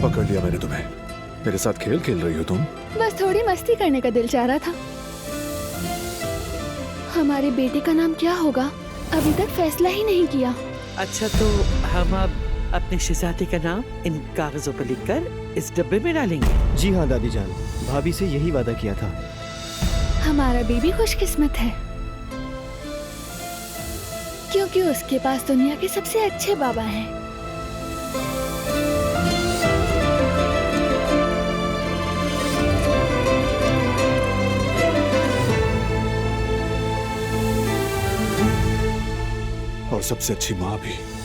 पकड़ लिया मैंने तुम्हें। मेरे साथ खेल खेल रही हो तुम? बस थोड़ी मस्ती करने का दिल चाह रहा था। हमारे बेटे का नाम क्या होगा अभी तक फैसला ही नहीं किया। अच्छा, तो हम अब अपने शहजादे का नाम इन कागजों पर लिखकर इस डब्बे में डालेंगे। जी हाँ दादी जान, भाभी से यही वादा किया था। हमारा बेबी खुशकिस्मत है क्योंकि उसके पास दुनिया के सबसे अच्छे बाबा हैं। और सबसे अच्छी माँ भी।